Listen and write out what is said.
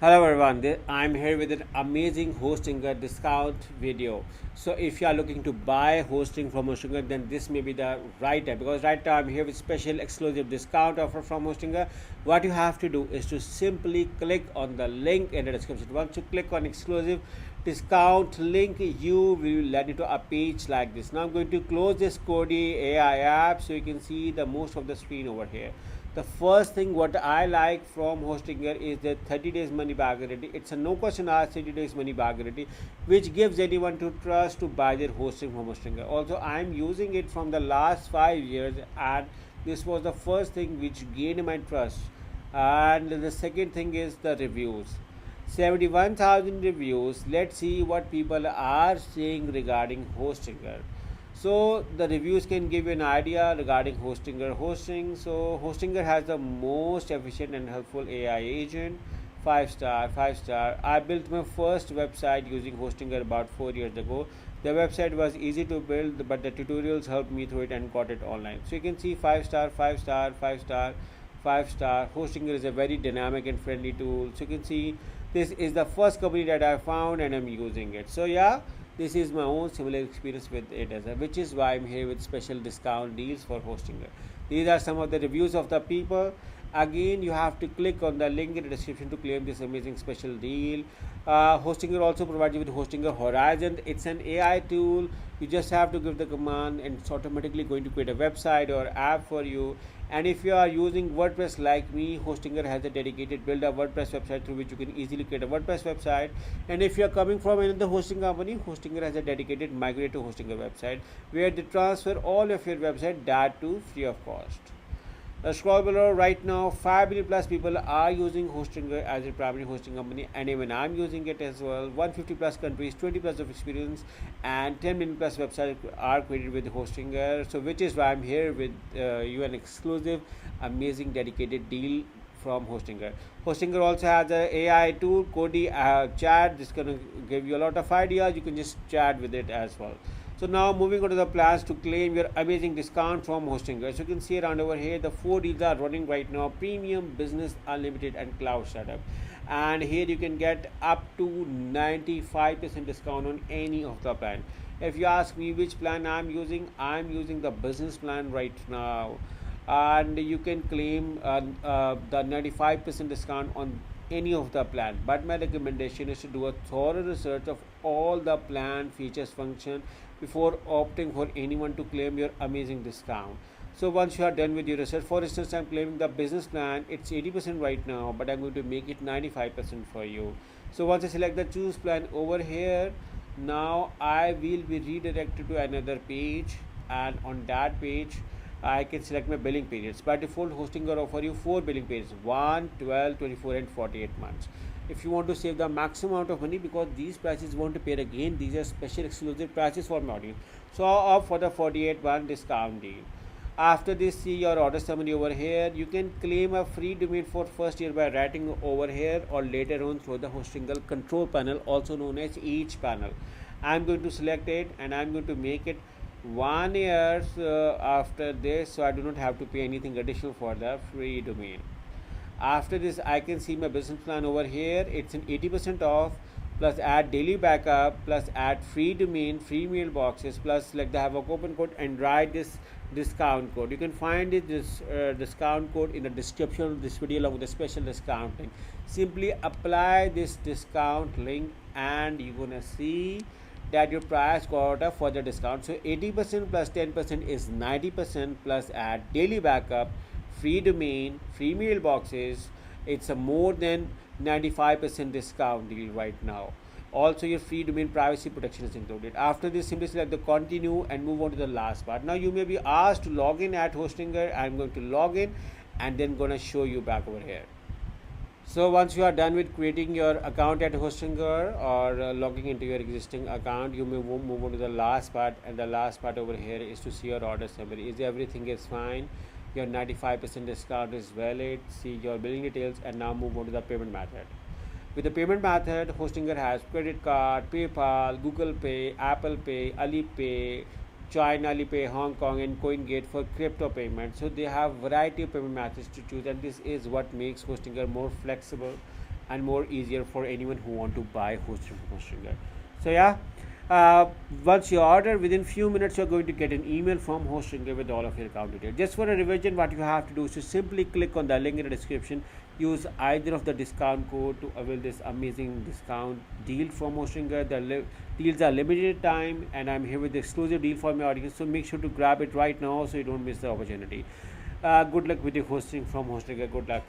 Hello everyone, I'm here with an amazing Hostinger discount video. So if you are looking to buy hosting from Hostinger, then this may be the right time, because right now I'm here with special exclusive discount offer from Hostinger. What you have to do is to simply click on the link in the description. Once you click on exclusive discount link, you will land into a page like this. Now I'm going to close this Kodee AI app so you can see the most of the screen over here. The first thing what I like from Hostinger is the 30 days money back guarantee. It's a no question asked 30 days money back guarantee, which gives anyone to trust to buy their hosting from Hostinger. Also, I'm using it from the last 5 years, and this was the first thing which gained my trust. And the second thing is the reviews. 71,000 reviews. Let's see what people are saying regarding Hostinger. So the reviews can give you an idea regarding Hostinger hosting. So Hostinger has the most efficient and helpful AI agent. 5 star, 5 star. I built my first website using Hostinger about 4 years ago. The website was easy to build, but the tutorials helped me through it and got it online. So you can see 5 star, 5 star, 5 star, 5 star. Hostinger is a very dynamic and friendly tool. So you can see this is the first company that I found and I'm using it. So yeah, this is my own similar experience with it as well, which is why I'm here with special discount deals for Hostinger. These are some of the reviews of the people. Again, you have to click on the link in the description to claim this amazing special deal. Hostinger also provides you with Hostinger Horizon. It's an AI tool. You just have to give the command and it's automatically going to create a website or app for you. And if you are using WordPress like me, Hostinger has a dedicated build a WordPress website through which you can easily create a WordPress website. And if you are coming from another hosting company, Hostinger has a dedicated migrate to Hostinger website where they transfer all of your website that too free of cost. Scroll below. Right now 5 million plus people are using Hostinger as a primary hosting company, and even I'm using it as well. 150 plus countries, 20 plus of experience, and 10 million plus websites are created with Hostinger. So which is why I'm here with you an exclusive amazing dedicated deal from Hostinger. Hostinger also has an AI tool, Kodee chat. This is going to give you a lot of ideas. You can just chat with it as well. So now moving on to the plans to claim your amazing discount from Hostinger. As you can see around over here, the 4 deals are running right now: Premium, Business, Unlimited, and Cloud Startup. And here you can get up to 95% discount on any of the plan. If you ask me which plan I'm using the business plan right now, and you can claim the 95% discount on any of the plan. But my recommendation is to do a thorough research of all the plan features function before opting for anyone to claim your amazing discount. So once you are done with your research, for instance, I'm claiming the business plan. It's 80% right now, but I'm going to make it 95% for you. So once I select the choose plan over here, now I will be redirected to another page, and on that page I can select my billing periods. By default, Hostinger offer you 4 billing periods: 1, 12, 24, and 48 months. If you want to save the maximum amount of money, because these prices won't appear again, these are special exclusive prices for my audience. So I'll opt for the 48 month discount deal. After this, see your order summary over here. You can claim a free domain for first year by writing over here or later on through the Hostinger control panel, also known as hPanel. I'm going to select it and I'm going to make it 1 year after this, so I do not have to pay anything additional for the free domain. After this, I can see my business plan over here. It's an 80% off, plus add daily backup, plus add free domain, free mailboxes, plus select the have a coupon code and write this discount code. You can find this discount code in the description of this video along with the special discount link. Simply apply this discount link and you're gonna see that your price got a further discount. So 80% plus 10% is 90%, plus add daily backup, free domain, free mailboxes. It's a more than 95% discount deal right now. Also your free domain privacy protection is included. After this, simply select the continue and move on to the last part. Now you may be asked to log in at Hostinger. I'm going to log in and then gonna show you back over here. So once you are done with creating your account at Hostinger or logging into your existing account, you may move on to the last part, and the last part over here is to see your order summary. Is everything is fine? Your 95% discount is valid. See your billing details, and now move on to the payment method. With the payment method, Hostinger has credit card, PayPal, Google Pay, Apple Pay, Alipay, China, Alipay, Hong Kong, and CoinGate for crypto payments. So they have variety of payment methods to choose, and this is what makes Hostinger more flexible and more easier for anyone who want to buy hosting from Hostinger. So yeah, uh, once you order, within few minutes you're going to get an email from Hostinger with all of your account details. Just for a revision, what you have to do is to simply click on the link in the description, use either of the discount code to avail this amazing discount deal from Hostinger. The deals are limited time, and I'm here with the exclusive deal for my audience, so make sure to grab it right now so you don't miss the opportunity. Good luck with your hosting from Hostinger. Good luck.